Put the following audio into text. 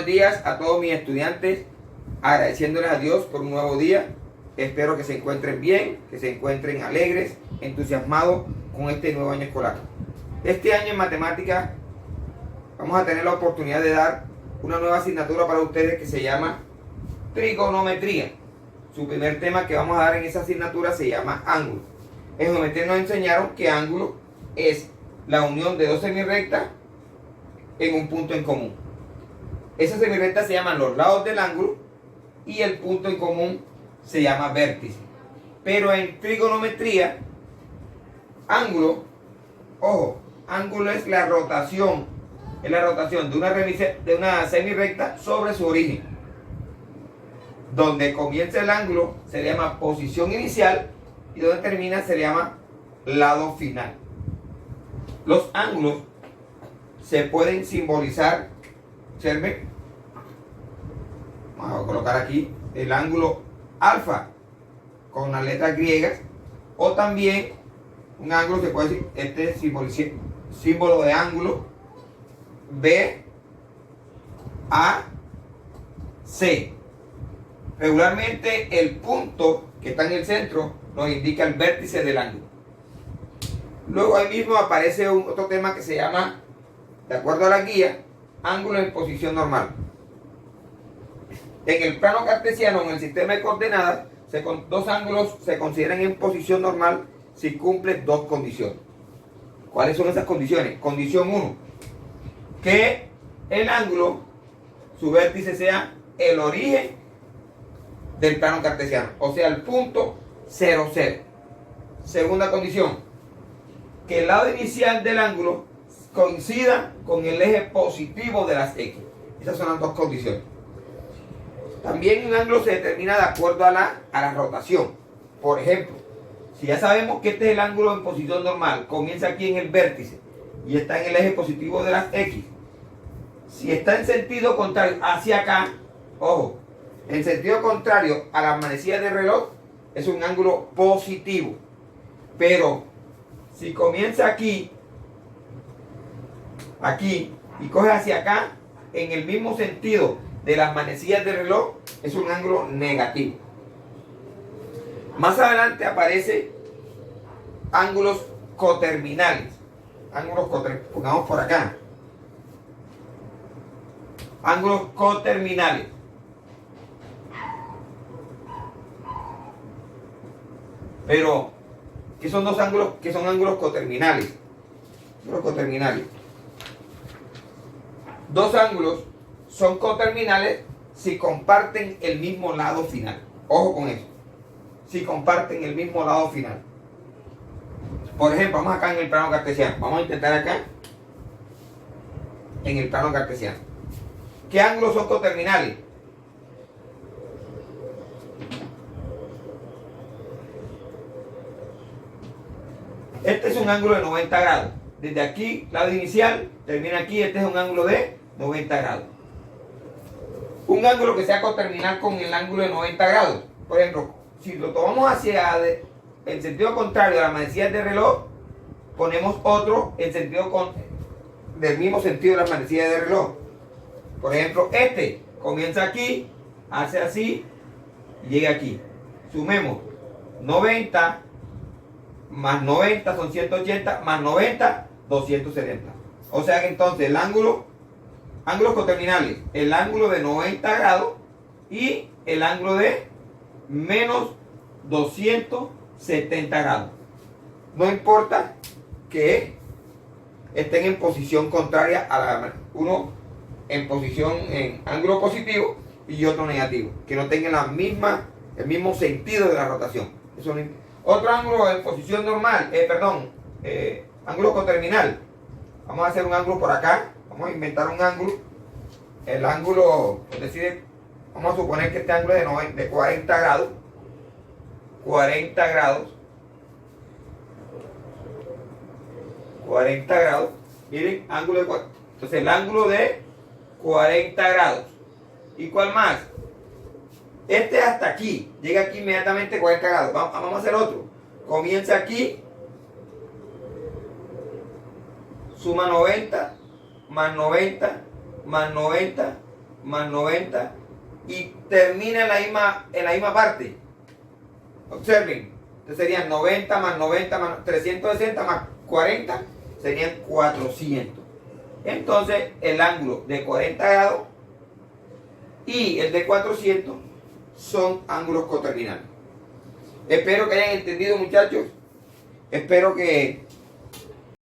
días a todos mis estudiantes, agradeciéndoles a Dios por un nuevo día. Espero que se encuentren bien, que se encuentren alegres, entusiasmados con este nuevo año escolar. Este año en matemáticas vamos a tener la oportunidad de dar una nueva asignatura para ustedes que se llama trigonometría. Su primer tema que vamos a dar en esa asignatura se llama ángulo. En geometría nos enseñaron que ángulo es la unión de dos semirrectas en un punto en común. Esas semirrectas se llaman los lados del ángulo y el punto en común se llama vértice. Pero en trigonometría, ángulo, ojo, ángulo es la rotación de una semirrecta sobre su origen. Donde comienza el ángulo se le llama posición inicial y donde termina se le llama lado final. Los ángulos se pueden simbolizar, observe, vamos a colocar aquí el ángulo alfa con las letras griegas, o también un ángulo se puede decir, este es símbolo de ángulo B, A, C. Regularmente el punto que está en el centro nos indica el vértice del ángulo. Luego ahí mismo aparece otro tema que se llama, de acuerdo a la guía, ángulo en posición normal. En el plano cartesiano, en el sistema de coordenadas, dos ángulos se consideran en posición normal si cumplen dos condiciones. ¿Cuáles son esas condiciones? Condición 1, que el ángulo, su vértice sea el origen del plano cartesiano, o sea, el punto 0, 0. Segunda condición, que el lado inicial del ángulo coincida con el eje positivo de las X. Esas son las dos condiciones. También un ángulo se determina de acuerdo a la rotación. Por ejemplo, si ya sabemos que este es el ángulo en posición normal, comienza aquí en el vértice y está en el eje positivo de las X. Si está en sentido contrario hacia acá, ojo, en sentido contrario a la manecilla del reloj, es un ángulo positivo. Pero si comienza aquí y coge hacia acá, en el mismo sentido de las manecillas del reloj, es un ángulo negativo. Más adelante aparece ángulos coterminales. Pongamos por acá. Ángulos coterminales. Pero, ¿qué son dos ángulos? ¿Qué son ángulos coterminales? Ángulos coterminales. Dos ángulos son coterminales si comparten el mismo lado final. Ojo con eso. Si comparten el mismo lado final. Por ejemplo, vamos acá en el plano cartesiano. Vamos a intentar acá en el plano cartesiano. ¿Qué ángulos son coterminales? Este es un ángulo de 90 grados. Desde aquí, lado inicial, termina aquí. Este es un ángulo de 90 grados. Un ángulo que sea coterminal con el ángulo de 90 grados. Por ejemplo, si lo tomamos hacia el sentido contrario a las manecillas del reloj, ponemos otro en sentido del mismo sentido de las manecillas del reloj. Por ejemplo, este comienza aquí, hace así y llega aquí. Sumemos 90 más 90 son 180, más 90, 270. O sea que entonces ángulos coterminales, el ángulo de 90 grados y el ángulo de menos 270 grados. No importa que estén en posición contraria a la uno en posición en ángulo positivo y otro negativo, que no tengan el mismo sentido de la rotación. Eso no. Otro ángulo en posición normal, ángulo coterminal. Vamos a hacer un ángulo por acá. Vamos a inventar un ángulo. El ángulo, es decir, vamos a suponer que este ángulo es de 40 grados. 40 grados. 40 grados. Miren, ángulo de 40. Entonces el ángulo de 40 grados. ¿Y cuál más? Este hasta aquí. Llega aquí inmediatamente 40 grados. Vamos a hacer otro. Comienza aquí. Suma 90, más 90, más 90, más 90 y termina en la misma parte. Observen, entonces serían 90 más 90 más 360 más 40 serían 400. Entonces el ángulo de 40 grados y el de 400 son ángulos coterminales. Espero que hayan entendido, muchachos. Espero que